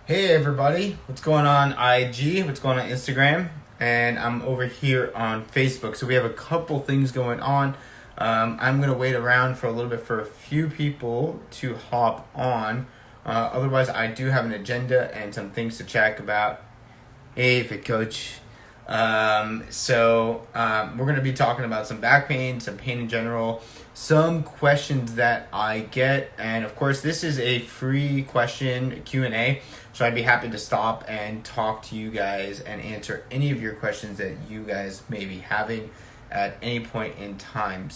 Hey everybody, what's going on IG? What's going on Instagram? And I'm over here on Facebook. So we have a couple things going on. I'm gonna wait around for a little bit for a few people to hop on. Otherwise, I do have an agenda and some things to chat about. Hey, Fit Coach. We're going to be talking about some back pain, some pain in general, some questions that I get, and of course, this is a free question Q&A. So I'd be happy to stop and talk to you guys and answer any of your questions that you guys may be having at any point in time.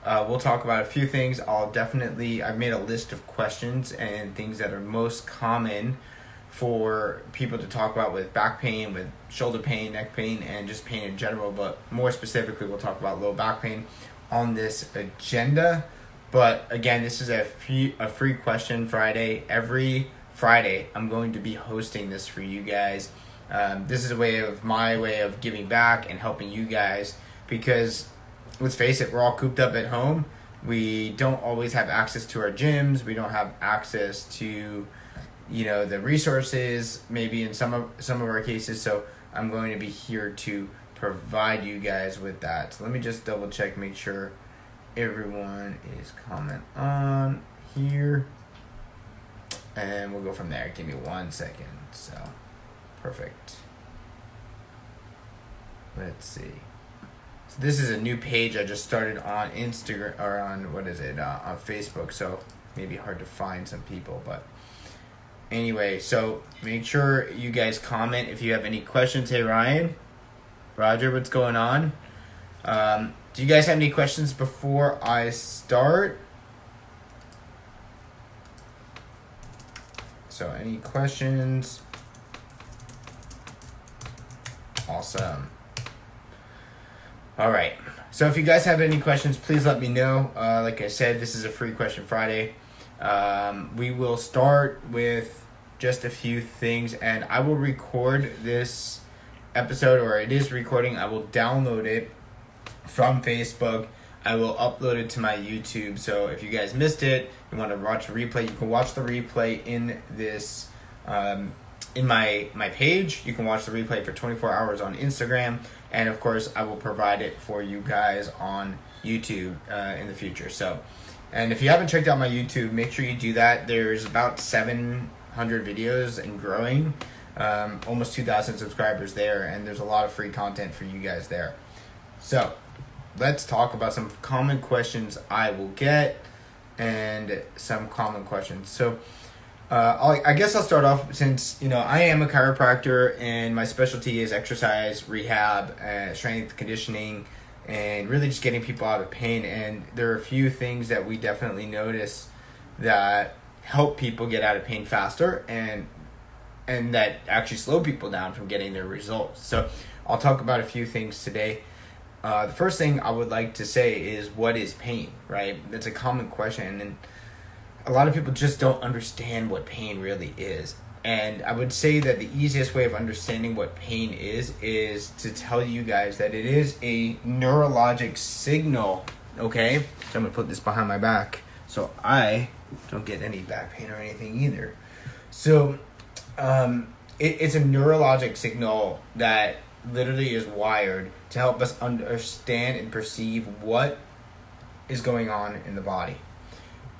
We'll talk about a few things. I've made a list of questions and things that are most common for people to talk about with back pain, with shoulder pain, neck pain, and just pain in general. But more specifically, we'll talk about low back pain on this agenda. But again, this is a free question Friday. Every Friday, I'm going to be hosting this for you guys. This is my way of giving back and helping you guys because let's face it, we're all cooped up at home. We don't always have access to our gyms. We don't have access to the resources maybe in some of our cases. So I'm going to be here to provide you guys with that. So let me just double check, make sure everyone is comment on here, and we'll go from there. Give me 1 second. So perfect. Let's see. So this is a new page I just started on Instagram, or on on Facebook. So maybe hard to find some people, but anyway, so make sure you guys comment if you have any questions. Hey Ryan, Roger, what's going on? Do you guys have any questions before I start? So any questions? Awesome. All right. So if you guys have any questions, please let me know. Like I said, this is a free question Friday. We will start with just a few things, and I will record this episode, or it is recording. I will download it from Facebook. I will upload it to my YouTube. So if you guys missed it, you want to watch a replay, you can watch the replay in this in my page. You can watch the replay for 24 hours on Instagram, and of course I will provide it for you guys on YouTube in the future. And if you haven't checked out my YouTube, make sure you do that. There's about 700 videos and growing, almost 2,000 subscribers there, and there's a lot of free content for you guys there. So let's talk about some common questions I will get and some common questions. So I guess I'll start off, since I am a chiropractor and my specialty is exercise, rehab, strength conditioning, and really just getting people out of pain. And there are a few things that we definitely notice that help people get out of pain faster and that actually slow people down from getting their results. So I'll talk about a few things today. The first thing I would like to say is, what is pain, right? That's a common question, and a lot of people just don't understand what pain really is. And I would say that the easiest way of understanding what pain is to tell you guys that it is a neurologic signal, okay? So I'm going to put this behind my back so I don't get any back pain or anything either. So it's a neurologic signal that literally is wired to help us understand and perceive what is going on in the body.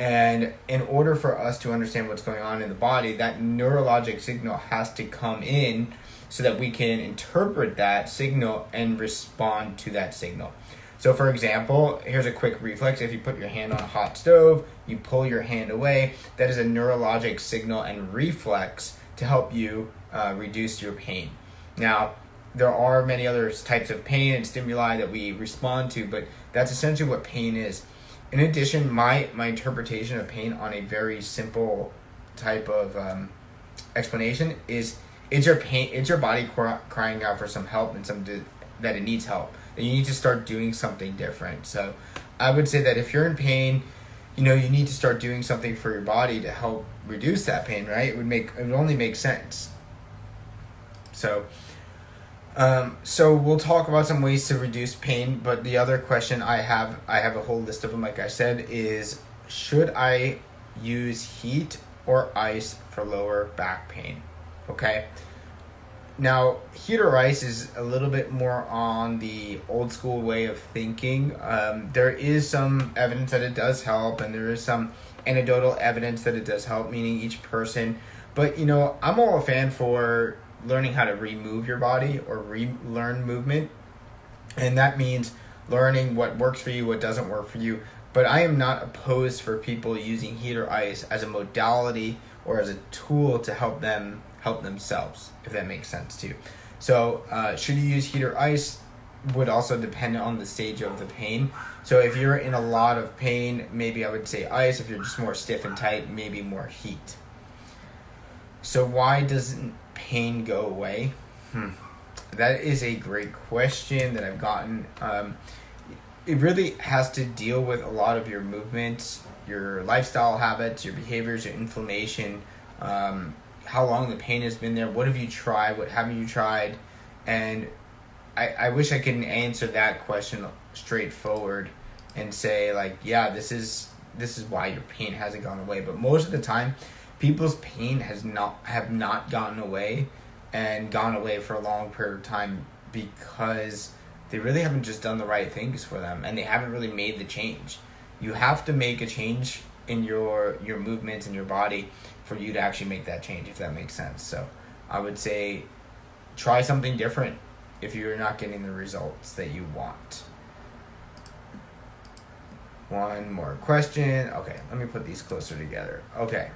And in order for us to understand what's going on in the body, that neurologic signal has to come in so that we can interpret that signal and respond to that signal. So for example, here's a quick reflex. If you put your hand on a hot stove, you pull your hand away, that is a neurologic signal and reflex to help you reduce your pain. Now, there are many other types of pain and stimuli that we respond to, but that's essentially what pain is. In addition, my interpretation of pain on a very simple type of explanation is, it's your body crying out for some help and that it needs help, and you need to start doing something different. So I would say that if you're in pain, you need to start doing something for your body to help reduce that pain, right? It would only make sense. So we'll talk about some ways to reduce pain, but the other question I have a whole list of them, like I said, is, should I use heat or ice for lower back pain. Okay. Now, heat or ice is a little bit more on the old school way of thinking. There is some evidence that it does help, and there is some anecdotal evidence that it does help, meaning each person. But, I'm all a fan for learning how to remove your body or relearn movement. And that means learning what works for you, what doesn't work for you. But I am not opposed for people using heat or ice as a modality or as a tool to help them help themselves, if that makes sense too. So should you use heat or ice would also depend on the stage of the pain. So if you're in a lot of pain, maybe I would say ice. If you're just more stiff and tight, maybe more heat. So why doesn't pain go away? That is a great question that I've gotten. It really has to deal with a lot of your movements, your lifestyle habits, your behaviors, your inflammation, how long the pain has been there, what have you tried, what haven't you tried, and I wish I could answer that question straightforward and say yeah, this is why your pain hasn't gone away. But most of the time, people's pain have not gotten away and gone away for a long period of time because they really haven't just done the right things for them, and they haven't really made the change. You have to make a change in your movements in your body for you to actually make that change, if that makes sense. So I would say try something different if you're not getting the results that you want. One more question. Okay, let me put these closer together. Okay.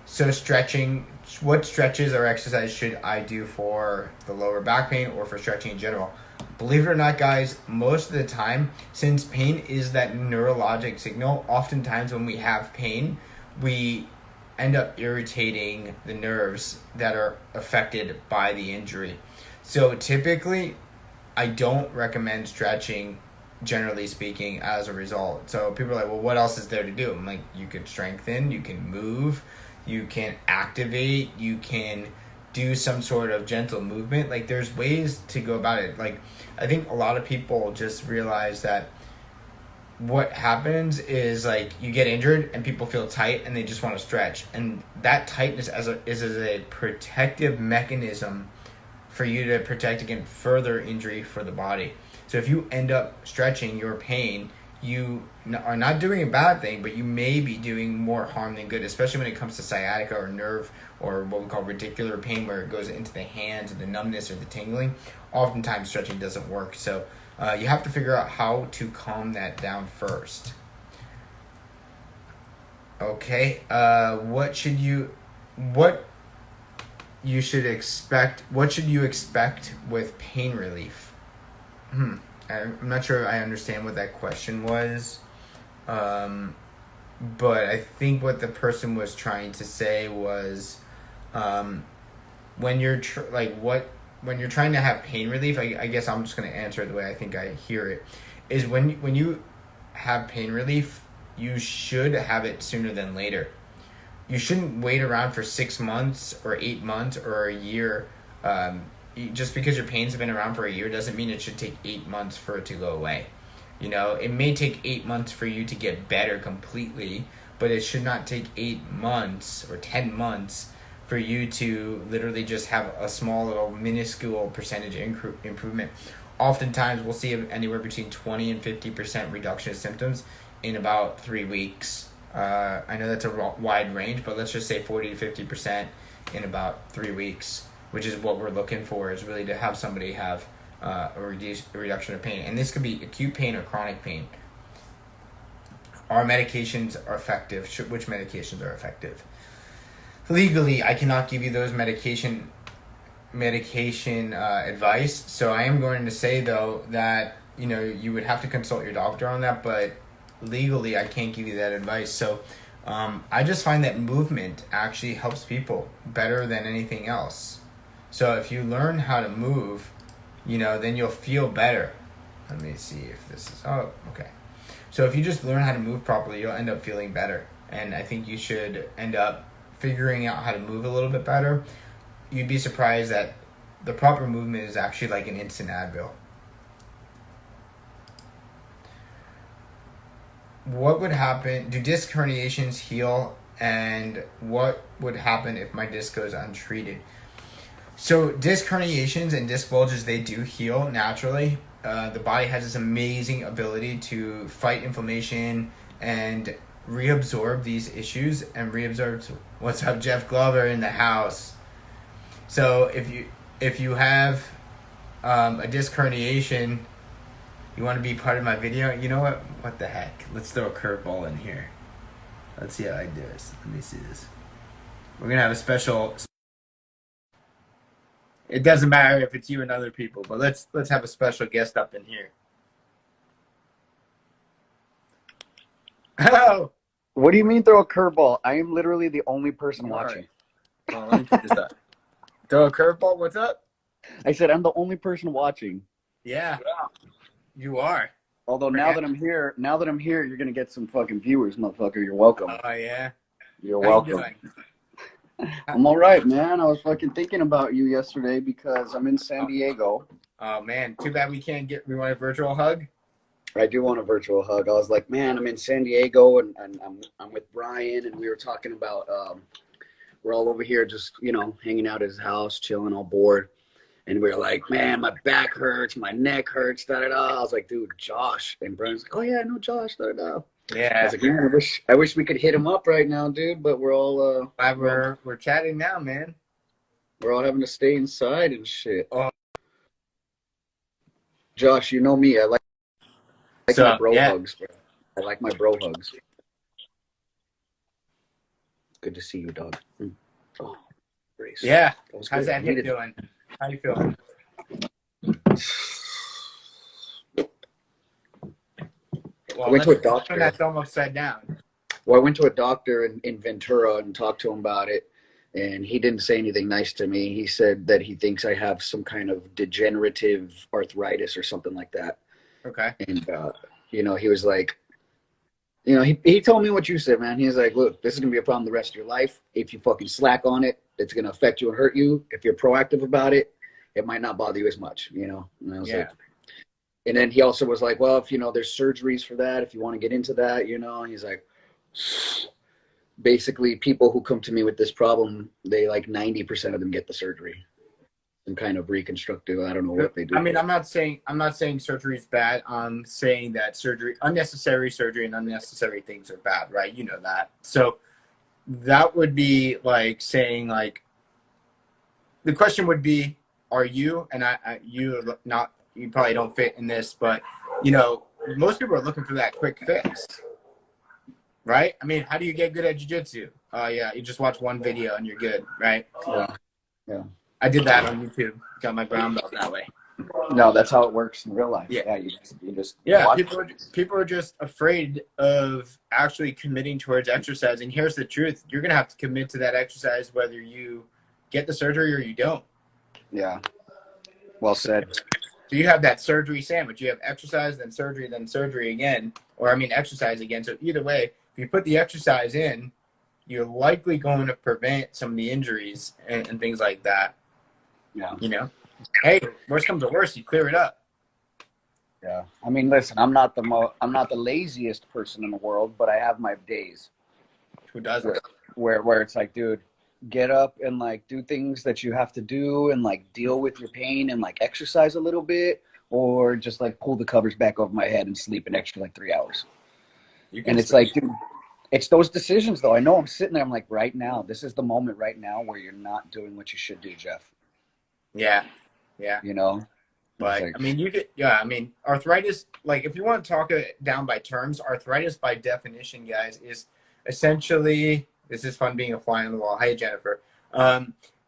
So stretching, what stretches or exercise should I do for the lower back pain or for stretching in general? Believe it or not, guys, most of the time, since pain is that neurologic signal, oftentimes when we have pain, we end up irritating the nerves that are affected by the injury. So typically, I don't recommend stretching, generally speaking, as a result. So people are like, well, what else is there to do? I'm like, you could strengthen, you can move, you can activate, you can do some sort of gentle movement. There's ways to go about it. I think a lot of people just realize that what happens is you get injured and people feel tight and they just want to stretch, and that tightness is a protective mechanism for you to protect against further injury for the body. So if you end up stretching your pain, you are not doing a bad thing, but you may be doing more harm than good, especially when it comes to sciatica or nerve or what we call radicular pain, where it goes into the hands, or the numbness or the tingling. Oftentimes stretching doesn't work. So you have to figure out how to calm that down first. Okay, what should you expect with pain relief? I'm not sure I understand what that question was, but I think what the person was trying to say was, when you're when you're trying to have pain relief, I guess I'm just going to answer it the way I think I hear it, is when you have pain relief, you should have it sooner than later. You shouldn't wait around for 6 months or 8 months or a year. Just because your pain's been around for a year doesn't mean it should take 8 months for it to go away. It may take 8 months for you to get better completely, but it should not take 8 months or 10 months for you to literally just have a small little minuscule percentage improvement. Oftentimes we'll see anywhere between 20 and 50% reduction of symptoms in about 3 weeks. I know that's a wide range, but let's just say 40 to 50% in about 3 weeks, which is what we're looking for, is really to have somebody have a reduction of pain. And this could be acute pain or chronic pain. Are medications are effective? Which medications are effective? Legally, I cannot give you those medication advice. So I am going to say, though, that you would have to consult your doctor on that, but legally I can't give you that advice. So I just find that movement actually helps people better than anything else. So if you learn how to move, then you'll feel better. Let me see if this is, okay. So if you just learn how to move properly, you'll end up feeling better. And I think you should end up figuring out how to move a little bit better. You'd be surprised that the proper movement is actually like an instant Advil. What would happen? Do disc herniations heal and what would happen if my disc goes untreated. So disc herniations and disc bulges, they do heal naturally. The body has this amazing ability to fight inflammation and reabsorb these issues and reabsorb. What's up, Jeff Glover in the house? So if you have a disc herniation, you want to be part of my video. You know what? What the heck? Let's throw a curveball in here. Let's see how I do this. Let me see this. We're gonna have a special. It doesn't matter if it's you and other people, but let's have a special guest up in here. Oh, What do you mean throw a curveball? I am literally the only person watching. Right. Oh, let me put this up. Throw a curveball. What's up? I said I'm the only person watching. Yeah, you are. Although now that I'm here, you're gonna get some fucking viewers, motherfucker. You're welcome. Oh yeah. You're How welcome. you doing? I'm all right, man. I was fucking thinking about you yesterday because I'm in San Diego. Oh man, too bad we can't get. We want a virtual hug. I do want a virtual hug. I was like, man, I'm in San Diego and I'm with Brian, and we were talking about we're all over here just, hanging out at his house, chilling, all bored. And we were like, man, my back hurts, my neck hurts, da da da. I was like, dude, Josh. And Brian's like, oh yeah, I know Josh, da da da. I Yeah. was like, man, I wish we could hit him up right now, dude. But we're all Glad we're chatting now, man. we're all having to stay inside and shit. Oh. Josh, you know me. I like So, my bro yeah. hugs, bro. I like my bro hugs. Good to see you, dog. Oh, Grace. Yeah. That was How's good. that hip doing? How you feeling? Well, I went to a let's turn doctor. that thumb upside down. Well, I went to a doctor in Ventura and talked to him about it, and he didn't say anything nice to me. He said that he thinks I have some kind of degenerative arthritis or something like that. Okay. And, he was like, he told me what you said, man. He was like, look, this is going to be a problem the rest of your life. If you fucking slack on it, it's going to affect you and hurt you. If you're proactive about it, it might not bother you as much, And I was like, and then he also was like, well, if, there's surgeries for that, if you want to get into that, he's like, basically people who come to me with this problem, they like 90% of them get the surgery. Some kind of reconstructive. I don't know what they do. I mean, I'm not saying surgery is bad. I'm saying that unnecessary surgery and unnecessary things are bad, right? You know that. So that would be like saying like the question would be, are you and you probably don't fit in this, but most people are looking for that quick fix. Right? I mean, how do you get good at jiu-jitsu? Oh yeah, you just watch one video and you're good, right? Yeah. I did that on YouTube. Got my brown belt that way. No, that's how it works in real life. Yeah. You just Yeah, people are just afraid of actually committing towards exercise. And here's the truth: you're gonna have to commit to that exercise whether you get the surgery or you don't. Yeah. Well said. So you have that surgery sandwich. You have exercise, then surgery again, or exercise again. So either way, if you put the exercise in, you're likely going to prevent some of the injuries and things like that. Yeah. Hey, worst comes to worst, you clear it up. Yeah. I mean, listen, I'm not the laziest person in the world, but I have my days. Who doesn't? Where it's like, dude, get up and like do things that you have to do and like deal with your pain and like exercise a little bit, or just like pull the covers back over my head and sleep an extra like 3 hours. And it's like, dude, it's those decisions though. I know I'm sitting there, I'm like, right now, this is the moment right now where you're not doing what you should do, Jeff. Yeah. Like, But arthritis, like if you want to talk it down by terms, arthritis by definition, guys, is essentially, this is fun being a fly on the wall. Hey, Jennifer.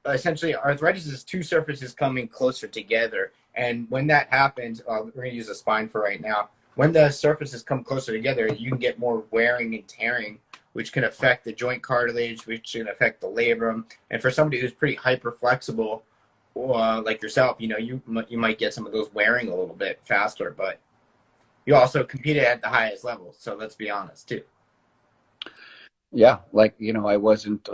Essentially, arthritis is two surfaces coming closer together. And when that happens, we're going to use the spine for right now. When the surfaces come closer together, you can get more wearing and tearing, which can affect the joint cartilage, which can affect the labrum. And for somebody who's pretty hyper flexible, like yourself, you might get some of those wearing a little bit faster, but you also competed at the highest level. So let's be honest too. Yeah, like I wasn't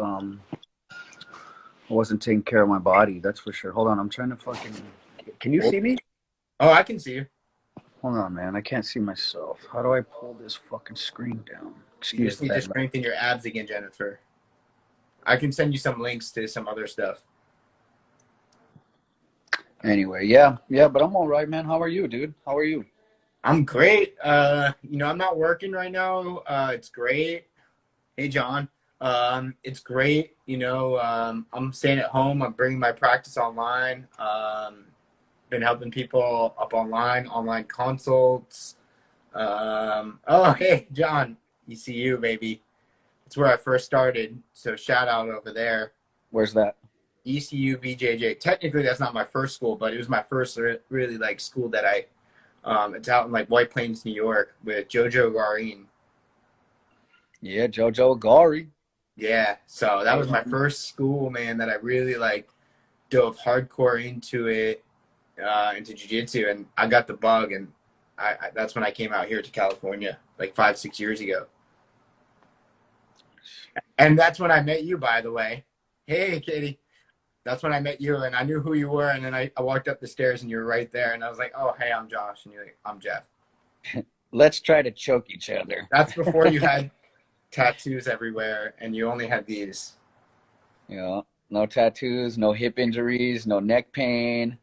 taking care of my body. That's for sure. Hold on, I'm trying to fucking. Can you see me? Oh, I can see you. Hold on, man. I can't see myself. How do I pull this fucking screen down? You just need to strengthen your abs again, Jennifer. I can send you some links to some other stuff. Anyway, yeah, but I'm all right, man. How are you, dude? How are you? I'm great. I'm not working right now. It's great. Hey, John. It's great. I'm staying at home. I'm bringing my practice online. Been helping people up online consults. Oh, hey, John. ECU, baby. It's where I first started. So shout out over there. Where's that? ECU BJJ. Technically, that's not my first school, but it was my first really like school that it's out in like White Plains, New York, with Jojo Garin. Yeah, Jojo Gari. Yeah, so that was my first school, man, that I really like dove hardcore into it, into jiu-jitsu, and I got the bug, and that's when I came out here to California like 5-6 years ago. And that's when I met you, by the way. Hey, Katie. That's when I met you, and I knew who you were, and then I walked up the stairs, and you were right there, and I was like, oh, hey, I'm Josh, and you're like, I'm Jeff. Let's try to choke each other. That's before you had tattoos everywhere, and you only had these. Yeah, no tattoos, no hip injuries, no neck pain.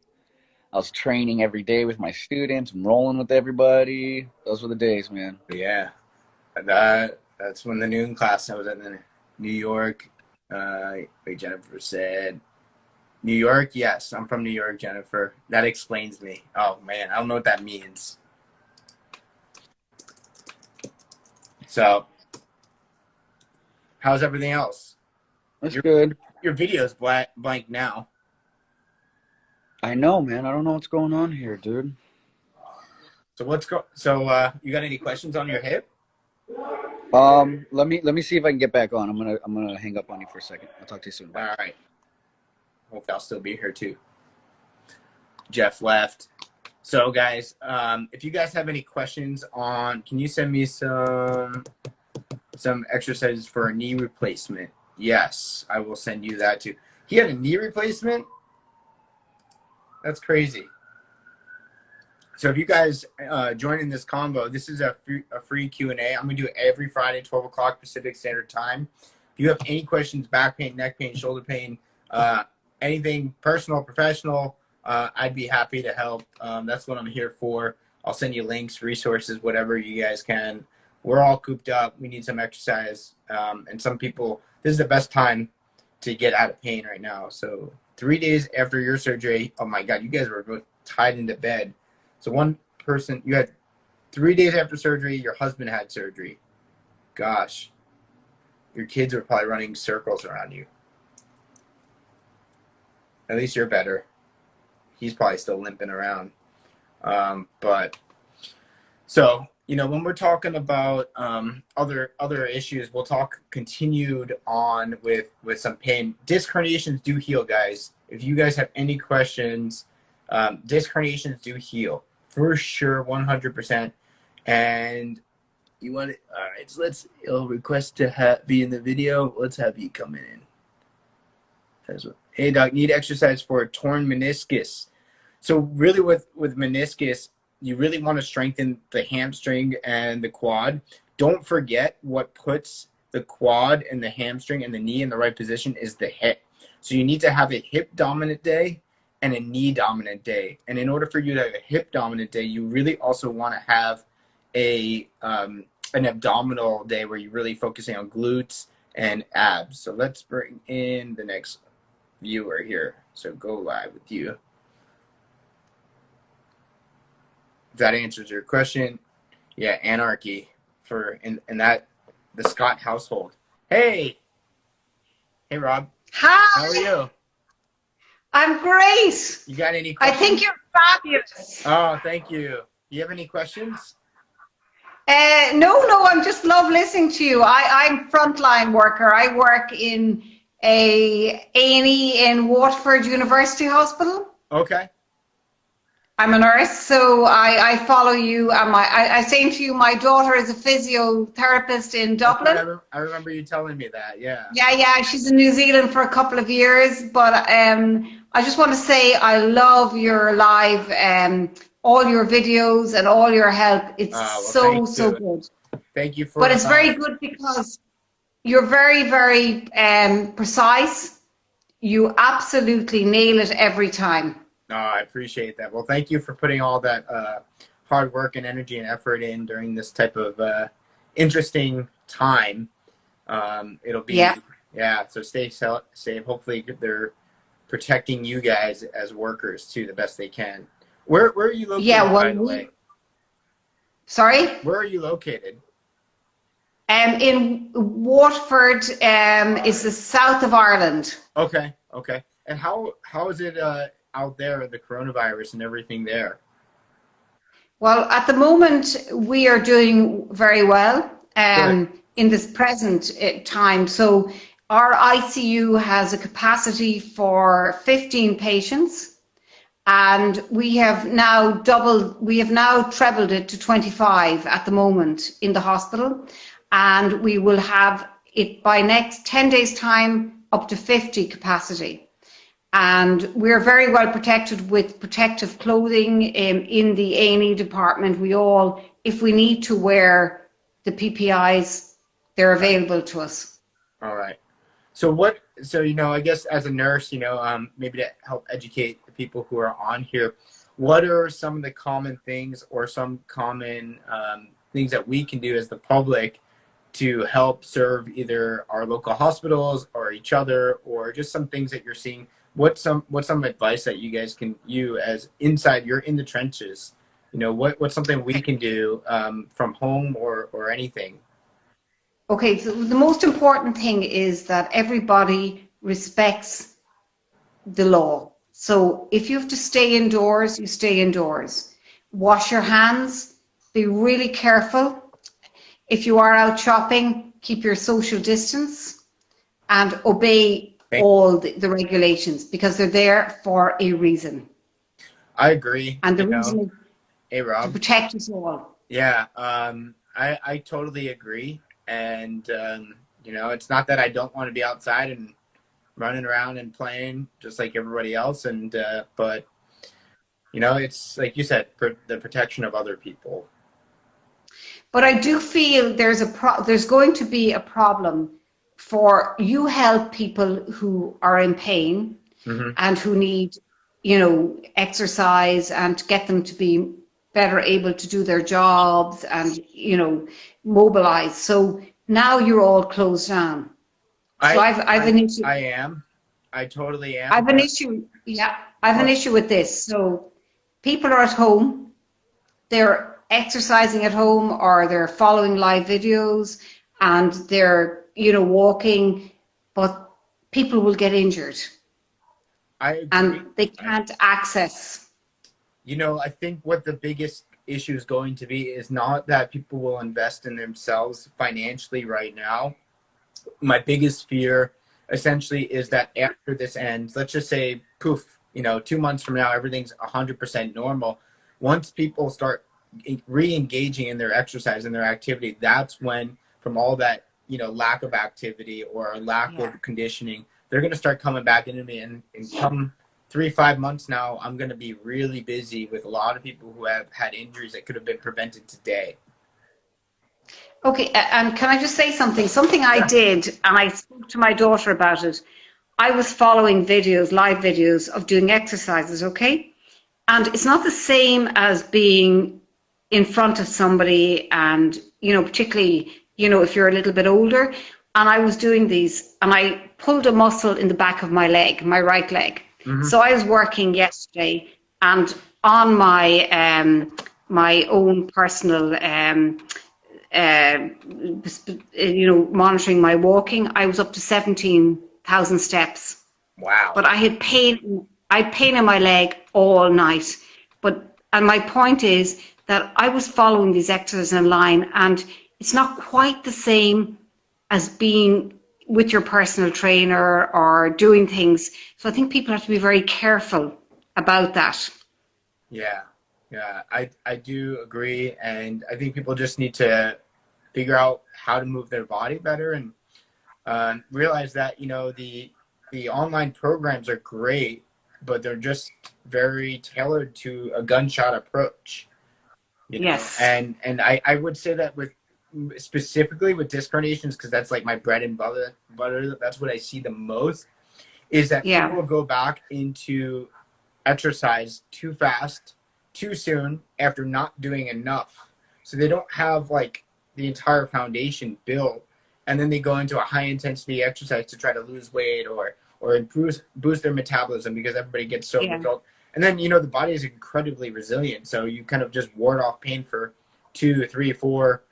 I was training every day with my students. I'm rolling with everybody. Those were the days, man. Yeah, that's when the noon class, I was in New York. Like Jennifer said, New York, yes, I'm from New York, Jennifer. That explains me. Oh, man, I don't know what that means. So, how's everything else? That's good. Your video's blank now. I know, man. I don't know what's going on here, dude. So you got any questions on your hip? Let me see if I can get back on. I'm gonna hang up on you for a second. I'll talk to you soon. Bye. All right. Hopefully I'll still be here too. Jeff left. So guys, if you guys have any questions can you send me some exercises for a knee replacement? Yes, I will send you that too. He had a knee replacement? That's crazy. So if you guys join in this combo, this is a free Q&A. I'm going to do it every Friday, 12 o'clock Pacific Standard Time. If you have any questions, back pain, neck pain, shoulder pain, anything personal, professional, I'd be happy to help. That's what I'm here for. I'll send you links, resources, whatever you guys can. We're all cooped up. We need some exercise. And some people, this is the best time to get out of pain right now. So 3 days after your surgery, oh my God, you guys were both tied into bed. So one person, you had 3 days after surgery, your husband had surgery. Gosh, your kids were probably running circles around you. At least you're better. He's probably still limping around. So, when we're talking about other issues, we'll talk continued on with some pain. Disc herniations do heal, guys. If you guys have any questions, disc herniations do heal for sure, 100%. And you want it? All right, so you'll request to be in the video. Let's have you come in. Hey, doc, need exercise for a torn meniscus. So really with meniscus, you really want to strengthen the hamstring and the quad. Don't forget what puts the quad and the hamstring and the knee in the right position is the hip. So you need to have a hip dominant day and a knee dominant day. And in order for you to have a hip dominant day, you really also want to have an abdominal day where you're really focusing on glutes and abs. So let's bring in the next viewer here. So go live with you. If that answers your question, yeah, anarchy in that the Scott household. Hey, Rob. Hi. How are you? I'm great. You got any questions? I think you're fabulous. Oh, thank you. You have any questions? No, I just love listening to you. I'm frontline worker. I work in A&E in Waterford University Hospital. Okay. I'm a nurse, so I follow you. I say to you, my daughter is a physiotherapist in Dublin. I remember you telling me that, yeah. Yeah, she's in New Zealand for a couple of years, but I just want to say I love your live, all your videos and all your help. It's so good. Thank you for. But it's very good because You're very, very precise. You absolutely nail it every time. No, I appreciate that. Well, thank you for putting all that hard work and energy and effort in during this type of interesting time. It'll be, Yeah. yeah, so stay safe. Hopefully they're protecting you guys as workers too the best they can. Where are you located, Yeah, well, by the way? Sorry? Where are you located? In Waterford is the south of Ireland. Okay, okay. And how is it out there, the coronavirus and everything there? Well, at the moment, we are doing very well in this present time. So our ICU has a capacity for 15 patients, and we have now trebled it to 25 at the moment in the hospital, and we will have it by next 10 days time up to 50 capacity. And we're very well protected with protective clothing in the A&E department. If we need to wear the PPIs, they're available to us. All right. So I guess as a nurse, maybe to help educate the people who are on here, what are some of the common things or some common things that we can do as the public to help serve either our local hospitals or each other, or just some things that you're seeing? What's some advice that you as you're in the trenches, what's something we can do from home or anything? Okay, so the most important thing is that everybody respects the law. So if you have to stay indoors, you stay indoors. Wash your hands, be really careful. If you are out shopping, keep your social distance and obey all the regulations, because they're there for a reason. I agree. And the reason is hey, Rob, to protect us all. Yeah, I totally agree. And, it's not that I don't want to be outside and running around and playing just like everybody else. But, it's like you said, for the protection of other people. But I do feel there's going to be a problem for you help people who are in pain and who need, exercise, and to get them to be better able to do their jobs and, mobilize. So now you're all closed down. So I've an issue. I totally am. I have an issue. Yeah, I have an issue with this. So people are at home, they're exercising at home, or they're following live videos, and they're walking, but people will get injured. I agree. And they can't access. I think what the biggest issue is going to be is not that people will invest in themselves financially right now. My biggest fear essentially is that after this ends, let's just say, poof, 2 months from now, everything's 100% normal. Once people start re-engaging in their exercise and their activity, that's when, from all that, lack of activity or lack of conditioning, they're going to start coming back into me, and come 3-5 months now, I'm going to be really busy with a lot of people who have had injuries that could have been prevented today. Okay, and can I just say something? Something I did, and I spoke to my daughter about it. I was following live videos of doing exercises, okay? And it's not the same as being in front of somebody, and, particularly, if you're a little bit older. And I was doing these, and I pulled a muscle in the back of my leg, my right leg. So I was working yesterday, and on my my own personal, monitoring my walking, I was up to 17,000 steps. Wow! But I had pain in my leg all night. And my point is that I was following these exercises online, and it's not quite the same as being with your personal trainer or doing things. So I think people have to be very careful about that. Yeah, I do agree. And I think people just need to figure out how to move their body better, and realize that, the online programs are great, but they're just very tailored to a gunshot approach. Yes. And I would say that with specifically with disc herniations, because that's like my bread and butter. That's what I see the most, is that Yeah. people go back into exercise too fast, too soon, after not doing enough. So they don't have like the entire foundation built, and then they go into a high intensity exercise to try to lose weight or boost their metabolism, because everybody gets so Yeah. result. And then, you know, the body is incredibly resilient, so you kind of just ward off pain for 2, 3, 4,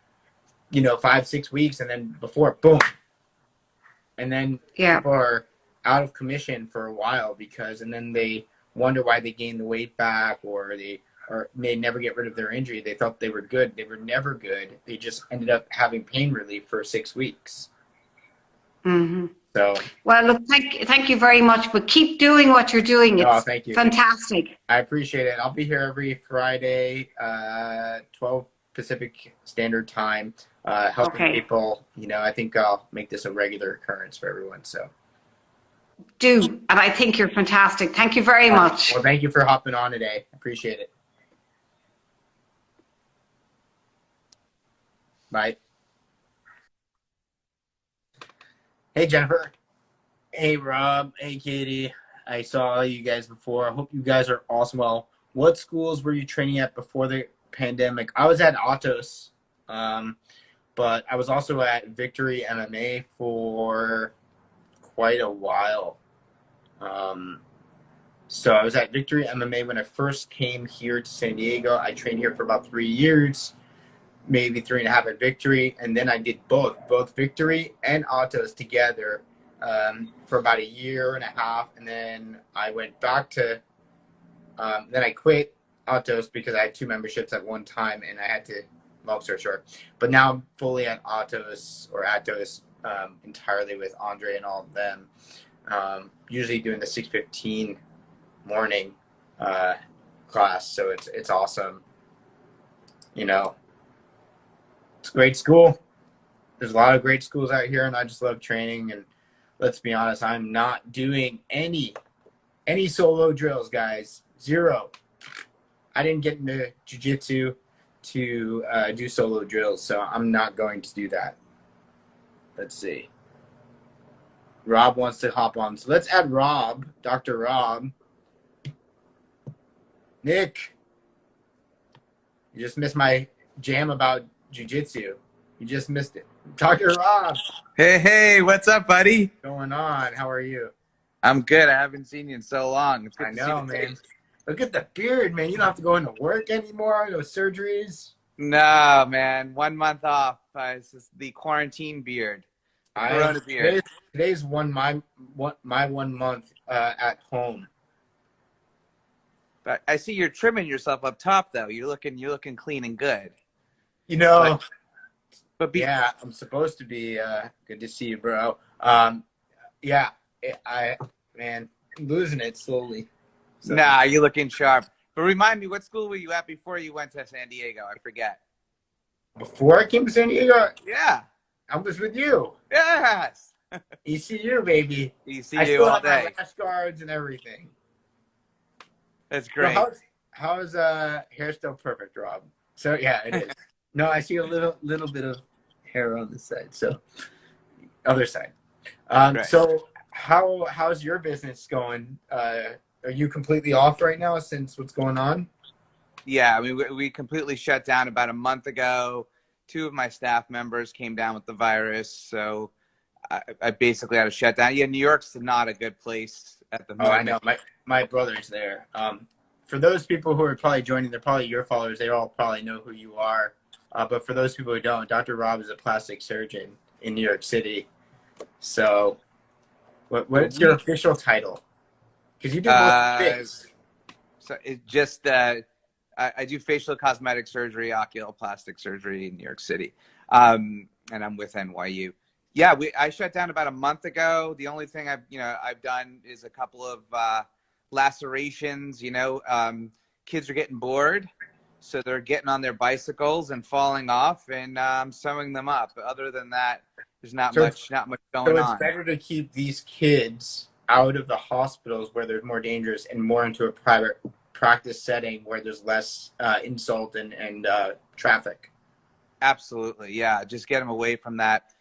5, 6 weeks, and then before, boom, and then Yeah. people are out of commission for a while, and then they wonder why they gained the weight back, or they may never get rid of their injury. They thought they were good. They were never good. They just ended up having pain relief for 6 weeks. Hmm. So, Well, look, thank you very much. But keep doing what you're doing. It's thank you. fantastic. I appreciate it. I'll be here every Friday, 12 Pacific Standard Time, helping Okay. people. I think I'll make this a regular occurrence for everyone. So, Do, and I think you're fantastic. Thank you very much. well, thank you for hopping on today. Appreciate it. Bye. Hey, Jennifer. Hey, Rob. Hey, Katie. I saw you guys before. I hope you guys are awesome. Well, what schools were you training at before the pandemic? I was at Atos, but I was also at Victory MMA for quite a while. So I was at Victory MMA when I first came here to San Diego. I trained here for about 3 years, maybe 3.5 at Victory, and then I did both Victory and Atos together for about 1.5 years, and then I went back to. Then I quit Atos because I had 2 memberships at one time, and I had to. Long story short, but now I'm fully at Atos entirely with Andre and all of them. Usually doing the 6:15 morning class, so it's awesome. It's a great school. There's a lot of great schools out here, and I just love training. And let's be honest, I'm not doing any solo drills, guys. 0. I didn't get into jiu-jitsu to do solo drills, so I'm not going to do that. Let's see. Rob wants to hop on, so let's add Rob, Dr. Rob. Nick, you just missed my jam about jiu-jitsu. You just missed it. Dr. Rob, Hey, what's up, buddy? what's going on? How are you? I'm good. I haven't seen you in so long. It's good I to see know, the man. face. Look at the beard, man. You don't have to go into work anymore. No surgeries. No, man. 1 month off. It's just the quarantine beard. Corona beard. Today's my 1 month at home. But I see you're trimming yourself up top, though. You're looking clean and good. But Yeah, I'm supposed to be. Good to see you, bro. Yeah, I'm losing it slowly. So. Nah, you're looking sharp. But remind me, what school were you at before you went to San Diego? I forget. Before I came to San Diego, Yeah. I was with you. Yes. ECU, baby. You see I you still all have my day. rash guards and everything. That's So great. how's hair still perfect, Rob? So yeah, it is. No, I see a little bit of hair on this side. So other side. Right. So how's your business going? Are you completely off right now since what's going on? Yeah, I mean, we completely shut down about a month ago. 2 of my staff members came down with the virus, so I basically had to shut down. Yeah, New York's not a good place at the Oh, moment. I know. My brother's there. For those people who are probably joining, they're probably your followers. They all probably know who you are. But for those people who don't, Dr. Rob is a plastic surgeon in New York City. So, what's your official title? Because you do both things. So it's just I do facial cosmetic surgery, oculoplastic surgery in New York City, and I'm with NYU. Yeah, I shut down about a month ago. The only thing I've done is a couple of lacerations. Kids are getting bored, so they're getting on their bicycles and falling off, and I'm sewing them up. Other than that, there's not much going So it's on. better to keep these kids out of the hospitals where they're more dangerous and more into a private practice setting where there's less insult and traffic. Absolutely. Yeah. Just get them away from that.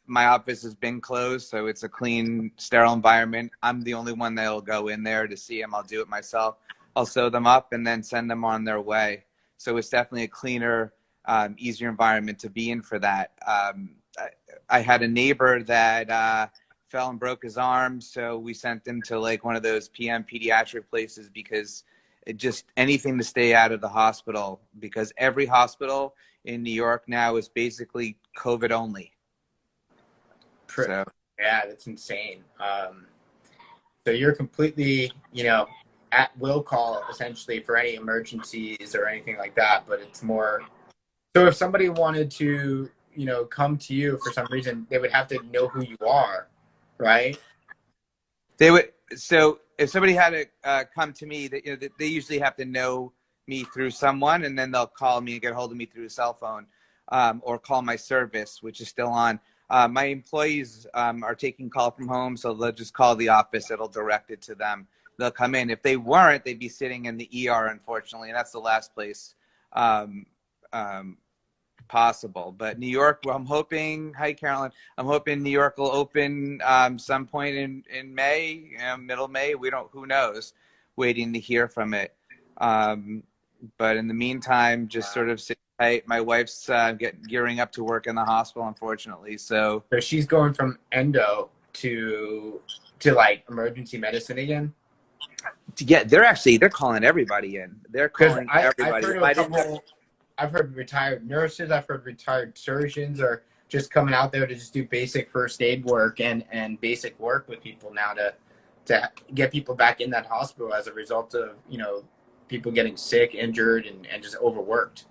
My office has been closed, so it's a clean, sterile environment. I'm the only one that'll go in there to see them. I'll do it myself. I'll sew them up and then send them on their way. So it's definitely a cleaner, easier environment to be in for that. I had a neighbor that fell and broke his arm, so we sent him to like one of those PM pediatric places because it just anything to stay out of the hospital, because every hospital in New York now is basically COVID only. So. Yeah, that's insane. So you're completely, at will call essentially for any emergencies or anything like that, but it's more, so if somebody wanted to, come to you for some reason, they would have to know who you are, right? They would. So if somebody had to come to me, they usually have to know me through someone, and then they'll call me and get a hold of me through a cell phone, or call my service, which is still on. My employees are taking call from home, so they'll just call the office. It'll direct it to them. They'll come in. If they weren't, they'd be sitting in the ER, unfortunately, and that's the last place possible. But New York, well, I'm hoping, hi, Carolyn, I'm hoping New York will open some point in May, middle May. Who knows, waiting to hear from it. But in the meantime, just sort of sit tight. My wife's gearing up to work in the hospital, unfortunately. So she's going from endo to like emergency medicine again. Yeah, they're calling everybody in. They're calling everybody. I've heard retired nurses, I've heard retired surgeons are just coming out there to just do basic first aid work and basic work with people now to get people back in that hospital as a result of, people getting sick, injured, and just overworked.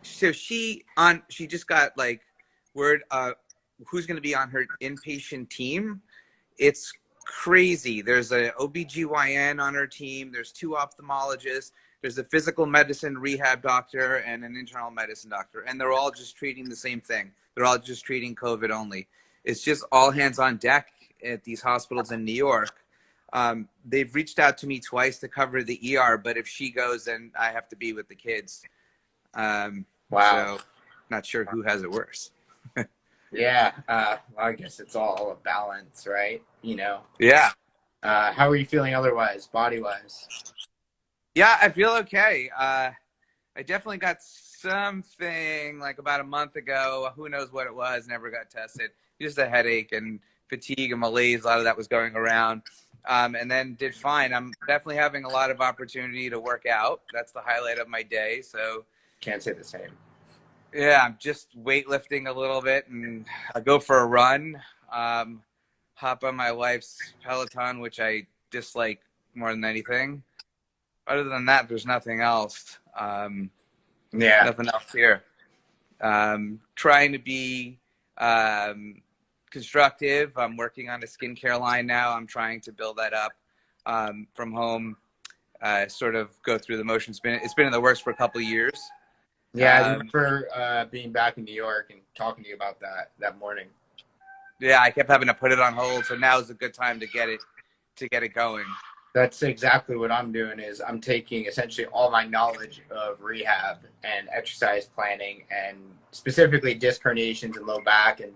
So she just got like word who's going to be on her inpatient team. It's crazy. There's a OBGYN on her team. There's 2 ophthalmologists. There's a physical medicine rehab doctor and an internal medicine doctor. And they're all just treating the same thing. They're all just treating COVID only. It's just all hands on deck at these hospitals in New York. They've reached out to me twice to cover the ER, but if she goes, then I have to be with the kids. Wow. So not sure who has it worse. Yeah. Well, I guess it's all a balance, right? Yeah. How are you feeling otherwise, body-wise? Yeah, I feel okay. I definitely got something like about a month ago. Who knows what it was? Never got tested. Just a headache and fatigue and malaise. A lot of that was going around. And then did fine. I'm definitely having a lot of opportunity to work out. That's the highlight of my day. So can't say the same. Yeah, I'm just weightlifting a little bit, and I go for a run. Hop on my wife's Peloton, which I dislike more than anything. Other than that, there's nothing else. Nothing else here. Trying to be constructive. I'm working on a skincare line now. I'm trying to build that up from home. Sort of go through the motions. It's been in the works for a couple of years. Yeah, I remember being back in New York and talking to you about that morning. Yeah, I kept having to put it on hold, so now is a good time to get it going. That's exactly what I'm doing. Is I'm taking essentially all my knowledge of rehab and exercise planning, and specifically disc herniations and low back and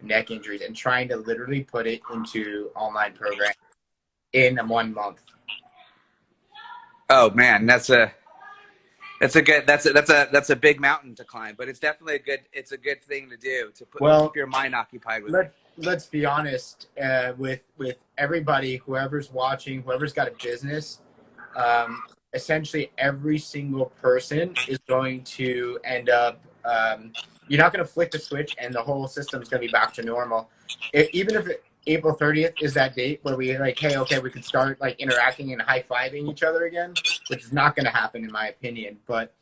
neck injuries, and trying to literally put it into online programs in 1 month. Oh man, that's a big mountain to climb, but it's definitely a good thing to do to keep your mind occupied with it. Let's be honest, with everybody, whoever's watching, whoever's got a business, essentially every single person is going to end up, you're not going to flick the switch and the whole system is going to be back to normal. Even if April 30th is that date where we like, hey, okay, we can start like interacting and high-fiving each other again, which is not going to happen in my opinion. But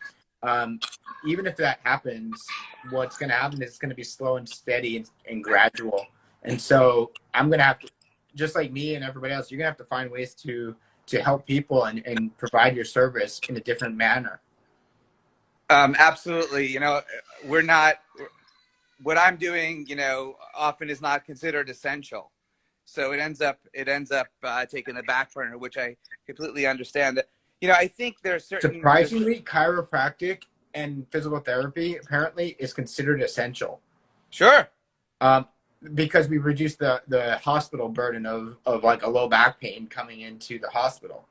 even if that happens, what's going to happen is it's going to be slow and steady and gradual. And so I'm going to have to, just like me and everybody else, you're going to have to find ways to help people and provide your service in a different manner. Absolutely. What I'm doing, often is not considered essential. So it ends up taking the back burner, which I completely understand. I think there's certain... Surprisingly, chiropractic and physical therapy apparently is considered essential. Sure. Because we reduce the hospital burden of like a low back pain coming into the hospital.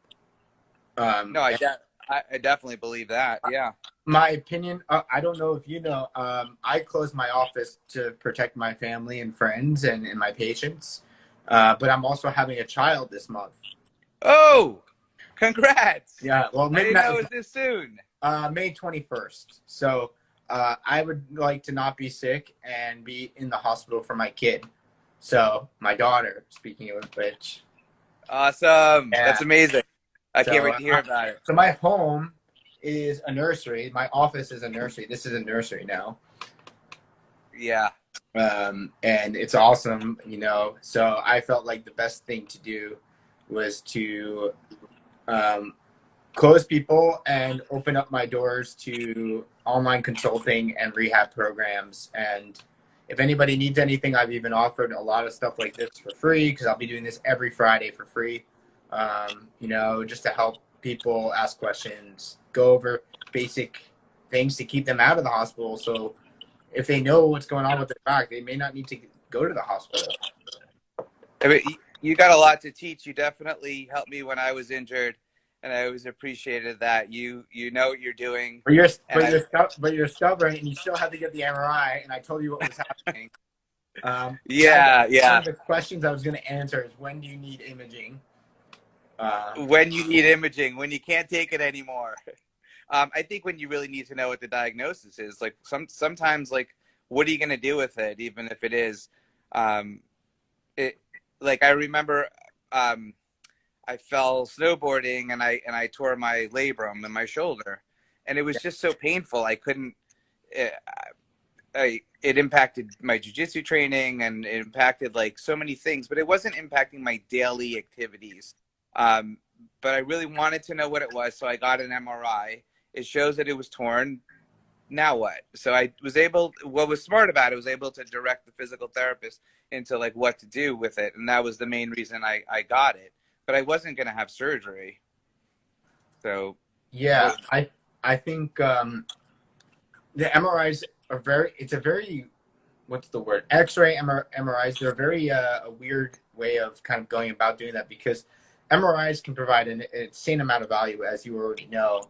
No, I definitely believe that. Yeah. My opinion, I don't know if you know, I closed my office to protect my family and friends and my patients. But I'm also having a child this month. Oh, congrats. Yeah, well, I maybe didn't know not, it was this soon. May 21st. So I would like to not be sick and be in the hospital for my kid. So my daughter, speaking of which. Awesome. Yeah. That's amazing. I can't So, wait to hear about it. So my home is a nursery. My office is a nursery. This is a nursery now. Yeah. And it's awesome, you know. So I felt like the best thing to do was to close people and open up my doors to online consulting and rehab programs. And if anybody needs anything, I've even offered a lot of stuff like this for free, because I'll be doing this every Friday for free, you know, just to help people ask questions, go over basic things to keep them out of the hospital. So if they know what's going on with their back, they may not need to go to the hospital. I mean, you got a lot to teach. You definitely helped me when I was injured, and I always appreciated that. You know what you're doing. But you're stubborn, and you still have to get the MRI. And I told you what was happening. Yeah. One of the questions I was going to answer is, when do you need imaging? When you need imaging, when you can't take it anymore. I think when you really need to know what the diagnosis is, like sometimes, like, what are you going to do with it, even if it is, like I remember, I fell snowboarding and I tore my labrum in my shoulder, and it was just so painful. I couldn't, it impacted my jiu-jitsu training, and it impacted like so many things, but it wasn't impacting my daily activities. But I really wanted to know what it was. So I got an MRI. It shows that it was torn. Now what? So what was smart about it, was able to direct the physical therapist into like what to do with it. And that was the main reason I got it, but I wasn't going to have surgery. So yeah, I think, the MRIs are what's the word? X-ray MRIs, they're very, a weird way of kind of going about doing that, because MRIs can provide an insane amount of value, as you already know,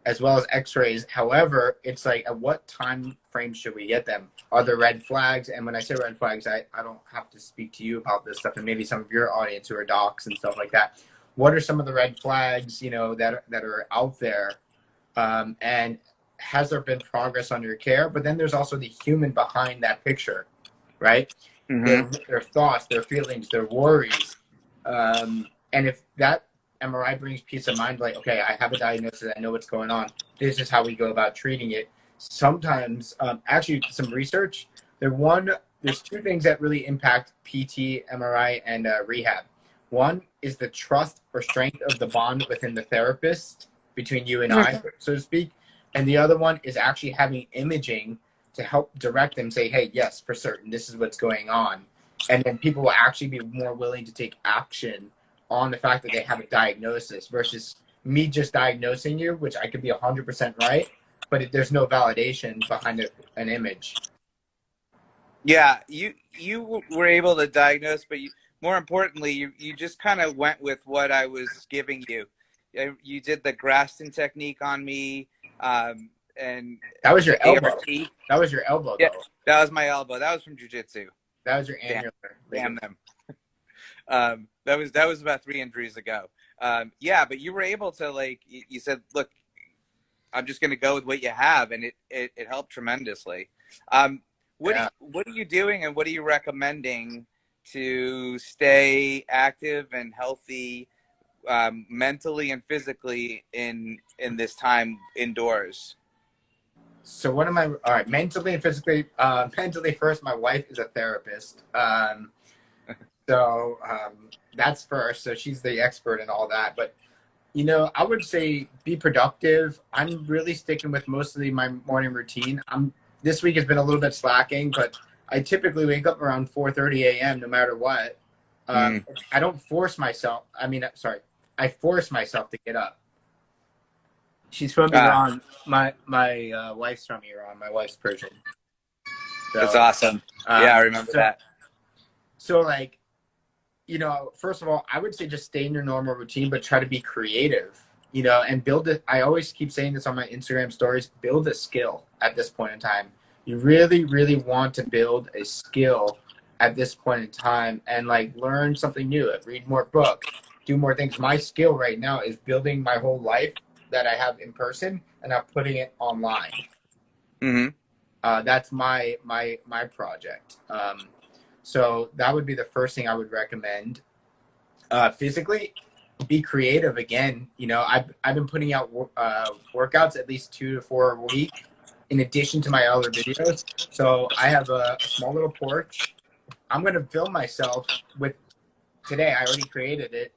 as well as X-rays. However, it's like, at what time frame should we get them? Are there red flags? And when I say red flags, I don't have to speak to you about this stuff, and maybe some of your audience who are docs and stuff like that. What are some of the red flags, you know, that are out there? And has there been progress on your care? But then there's also the human behind that picture, right? mm-hmm. Their thoughts, their feelings, their worries. And if that MRI brings peace of mind, like, okay, I have a diagnosis, I know what's going on, this is how we go about treating it. Sometimes, actually, some research, there's two things that really impact PT, MRI, and rehab. One is the trust or strength of the bond within the therapist, between you and I, so to speak. And the other one is actually having imaging to help direct them, say, hey, yes, for certain, this is what's going on. And then people will actually be more willing to take action on the fact that they have a diagnosis, versus me just diagnosing you, which I could be 100% right, but there's no validation behind an image. Yeah, you were able to diagnose, but more importantly, you just kind of went with what I was giving you. You did the Graston technique on me, and that was your elbow. ART. That was your elbow, Yeah, though. that was my elbow. That was from jiu-jitsu. That was your annular. Damn them. That was about 3 injuries ago. Yeah, but you were able to, like, you said, look, I'm just going to go with what you have, and it helped tremendously. What are you doing, and what are you recommending to stay active and healthy, mentally and physically in this time indoors? So what am I? All right, mentally and physically. Mentally first, my wife is a therapist. So that's first. So she's the expert in all that. But, you know, I would say be productive. I'm really sticking with mostly my morning routine. This week has been a little bit slacking, but I typically wake up around 4:30 a.m. no matter what. I don't force myself. I force myself to get up. She's from Ah. Iran. My wife's from Iran. My wife's Persian. So, That's awesome. Yeah, I remember so, that. So like, first of all, I would say just stay in your normal routine, but try to be creative, and build it. I always keep saying this on my Instagram stories, build a skill at this point in time. You really, really want to build a skill at this point in time and like learn something new, read more books, do more things. My skill right now is building my whole life that I have in person and I'm putting it online. Hmm. That's my project. So that would be the first thing I would recommend. Physically, be creative again. I've been putting out workouts at least 2 to 4 a week, in addition to my other videos. So I have a small little porch. I'm gonna film myself with today. I already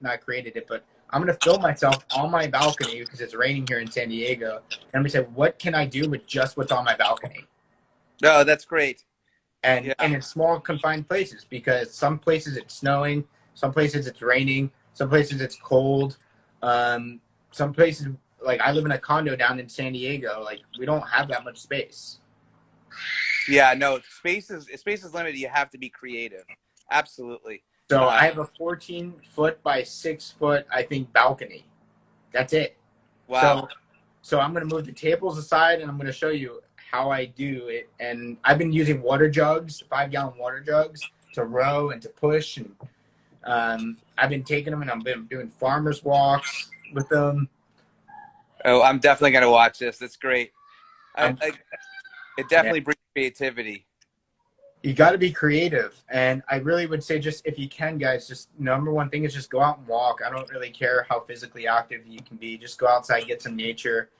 not created it, but I'm gonna film myself on my balcony because it's raining here in San Diego. And I'm gonna say, what can I do with just what's on my balcony? No, that's great. And Yeah. and in small confined places, because some places it's snowing, some places it's raining, some places it's cold, some places like I live in a condo down in San Diego, like we don't have that much space. Yeah, no, space is limited. You have to be creative. Absolutely. So I have a 14-foot by 6-foot, I think, balcony. That's it. Wow. So I'm going to move the tables aside and I'm going to show you how I do it. And I've been using water jugs, 5-gallon water jugs, to row and to push. And I've been taking them and I've been doing farmers walks with them. Oh, I'm definitely going to watch this. That's great. It definitely brings creativity. You got to be creative. And I really would say, just if you can, guys, just number one thing is just go out and walk. I don't really care how physically active you can be. Just go outside, get some nature,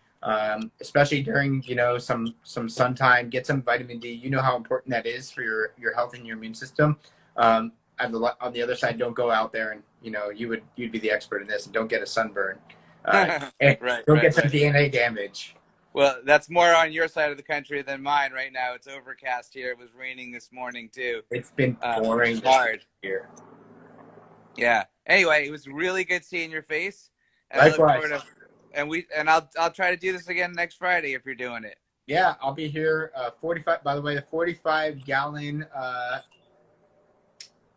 especially during, some sun time, get some vitamin D. You know how important that is for your health and your immune system. On the other side, don't go out there and, you'd be the expert in this, and don't get a sunburn. Don't get some DNA damage. Well, that's more on your side of the country than mine right now. It's overcast here. It was raining this morning too. It's been pouring hard here. Yeah. Anyway, it was really good seeing your face. And Likewise. I'll try to do this again next Friday if you're doing it. Yeah, I'll be here. 45. By the way, the 45-gallon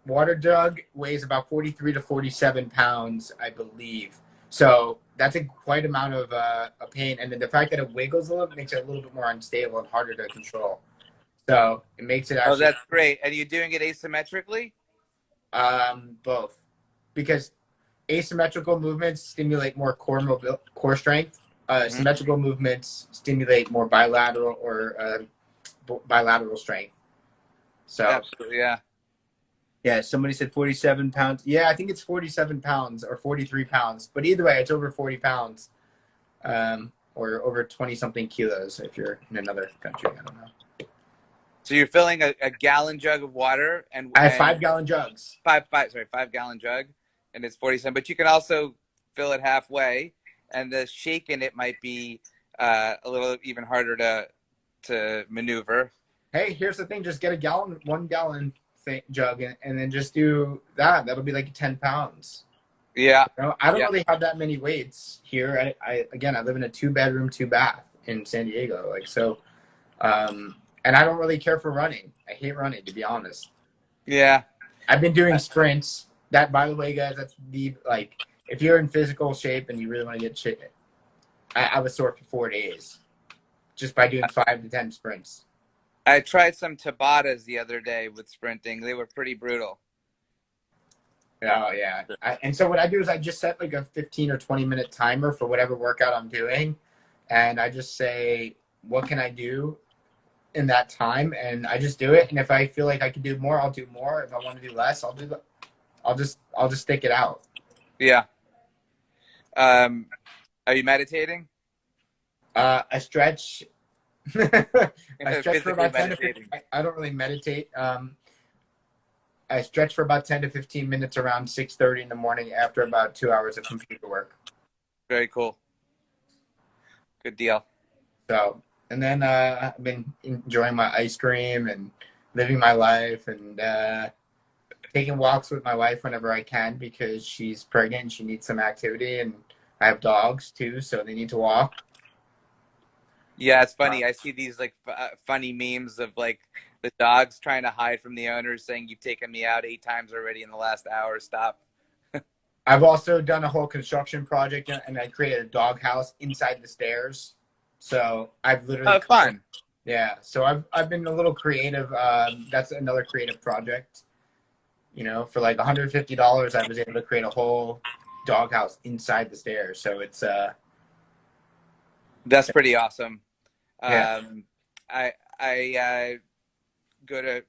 water jug weighs about 43 to 47 pounds, I believe. So that's a quite amount of pain, and then the fact that it wiggles a little makes it a little bit more unstable and harder to control. So it makes it actually. Oh, that's great. And you doing it asymmetrically? Both, because asymmetrical movements stimulate more core strength. Symmetrical movements stimulate more bilateral strength. So absolutely, yeah. Yeah, somebody said 47 pounds. Yeah, I think it's 47 pounds or 43 pounds. But either way, it's over 40 pounds or over 20-something kilos if you're in another country. I don't know. So you're filling a gallon jug of water? I have 5-gallon jugs. 5-gallon jug, and it's 47. But you can also fill it halfway, and the shake in it might be a little even harder to maneuver. Hey, here's the thing. Just get 1 gallon jug and then just do that. That'll be like 10 pounds. Yeah. I don't really have that many weights here. I live in a 2-bedroom, 2-bath in San Diego. And I don't really care for running. I hate running, to be honest. Yeah. I've been doing sprints. That, by the way, guys, that's if you're in physical shape and you really want to get shit, I was sore for 4 days just by doing 5 to 10 sprints. I tried some Tabatas the other day with sprinting. They were pretty brutal. Oh, yeah. And so what I do is I just set like a 15 or 20-minute timer for whatever workout I'm doing. And I just say, what can I do in that time? And I just do it. And if I feel like I can do more, I'll do more. If I want to do less, I'll just stick it out. Yeah. Are you meditating? I stretch. I stretch for about 10 to 15. I don't really meditate. I stretch for about 10 to 15 minutes around 6:30 in the morning after about 2 hours of computer work. Very cool. Good deal. So, and then I've been enjoying my ice cream and living my life and taking walks with my wife whenever I can because she's pregnant and she needs some activity, and I have dogs too, so they need to walk. Yeah, it's funny. I see these like funny memes of like the dogs trying to hide from the owners, saying, "You've taken me out 8 times already in the last hour. Stop." I've also done a whole construction project, and I created a dog house inside the stairs. So I've literally, Oh, fun. yeah. So I've been a little creative. That's another creative project. You know, for like $150, I was able to create a whole dog house inside the stairs. So it's That's pretty awesome. yeah. I go to.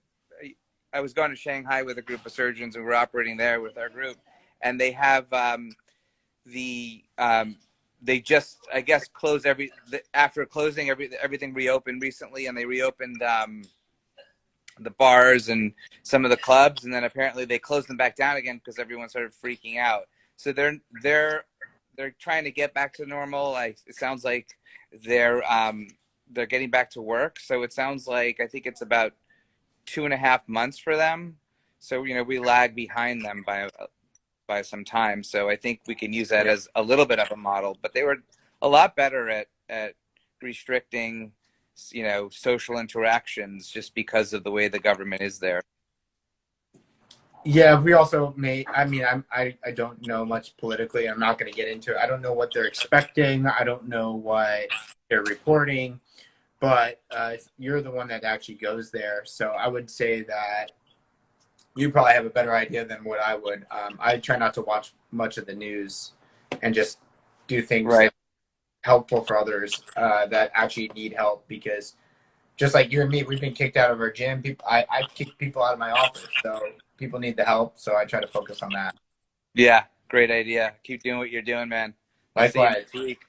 I was going to Shanghai with a group of surgeons, and we're operating there with our group, and they have they just, I guess, closed after closing everything reopened recently, and they reopened the bars and some of the clubs, and then apparently they closed them back down again because everyone started freaking out. So they're trying to get back to normal. Like, it sounds like they're getting back to work. So it sounds like, I think it's about 2.5 months for them. So, you know, we lag behind them by some time. So I think we can use that as a little bit of a model. But they were a lot better at restricting, you know, social interactions just because of the way the government is there. Yeah, we also I mean, I don't know much politically. I'm not going to get into it. I don't know what they're expecting. I don't know what they're reporting. But you're the one that actually goes there. So I would say that you probably have a better idea than what I would. I try not to watch much of the news and just do things that are helpful for others that actually need help, because just like you and me, we've been kicked out of our gym. I kick people out of my office. So people need the help. So I try to focus on that. Yeah, great idea. Keep doing what you're doing, man. Likewise. See you next week.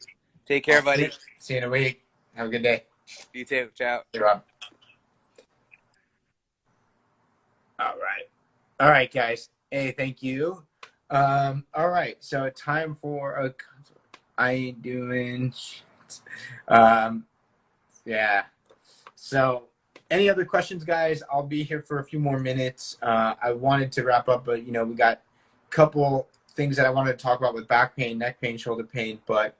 Take care, buddy. See you in a week. Have a good day. You too. Ciao. Hey, Rob. All right, guys. Hey, thank you. All right, so time for a. I ain't doing shit. Yeah. So, any other questions, guys? I'll be here for a few more minutes. I wanted to wrap up, but you know, we got a couple things that I wanted to talk about with back pain, neck pain, shoulder pain. But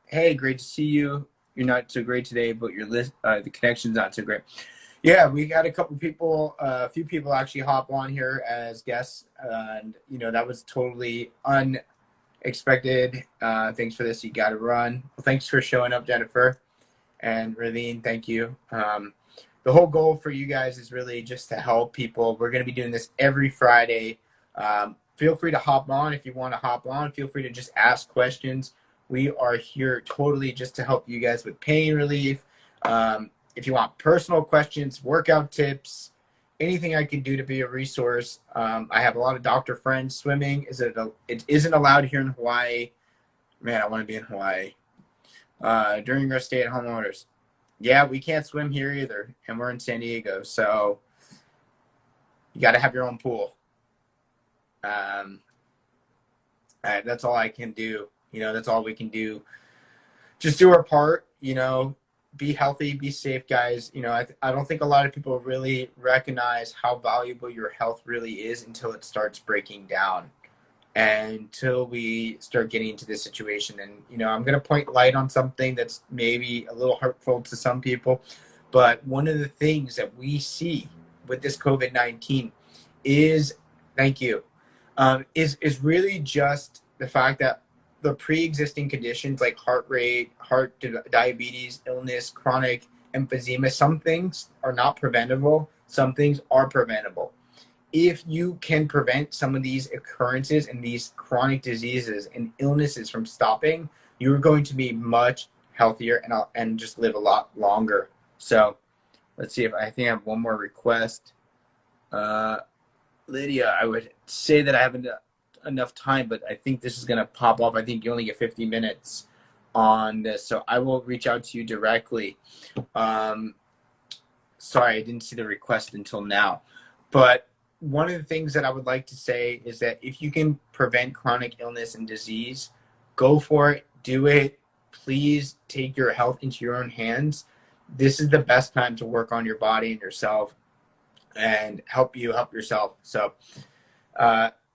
hey, great to see you. You're not so great today, but your list, the connection's not so great. Yeah, we got a couple people, a few people actually hop on here as guests, and you know, that was totally unexpected. Thanks for this. You got to run. Well, thanks for showing up, Jennifer and Raleen. Thank you. The whole goal for you guys is really just to help people. We're going to be doing this every Friday. Feel free to hop on if you want to hop on. Feel free to just ask questions. We are here totally just to help you guys with pain relief. If you want personal questions, workout tips, anything I can do to be a resource. I have a lot of doctor friends. Swimming it isn't allowed here in Hawaii. Man, I want to be in Hawaii. During our stay-at-home orders. Yeah, we can't swim here either, and we're in San Diego, so you got to have your own pool. That's all I can do. You know, that's all we can do. Just do our part, you know, be healthy, be safe, guys. You know, I don't think a lot of people really recognize how valuable your health really is until it starts breaking down and until we start getting into this situation. And, you know, I'm going to point light on something that's maybe a little hurtful to some people, but one of the things that we see with this COVID-19 is, thank you, is really just the fact that the pre-existing conditions like heart rate, diabetes, illness, chronic emphysema, some things are not preventable, some things are preventable. If you can prevent some of these occurrences and these chronic diseases and illnesses from stopping, you're going to be much healthier and just live a lot longer. So let's see if I think I have one more request. Lydia, I would say that I haven't enough time, but I think this is going to pop off. I think you only get 50 minutes on this, so I will reach out to you directly. Sorry, I didn't see the request until now, but one of the things that I would like to say is that if you can prevent chronic illness and disease, go for it, do it. Please take your health into your own hands. This is the best time to work on your body and yourself and help yourself. So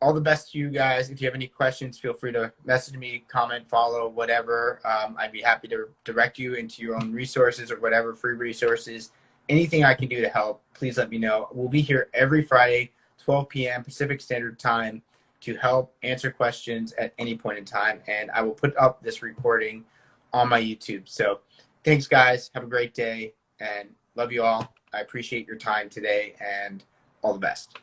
all the best to you guys. If you have any questions, feel free to message me, comment, follow, whatever. I'd be happy to direct you into your own resources or whatever, free resources. Anything I can do to help, please let me know. We'll be here every Friday, 12 p.m. Pacific Standard Time, to help answer questions at any point in time. And I will put up this recording on my YouTube. So thanks, guys. Have a great day and love you all. I appreciate your time today and all the best.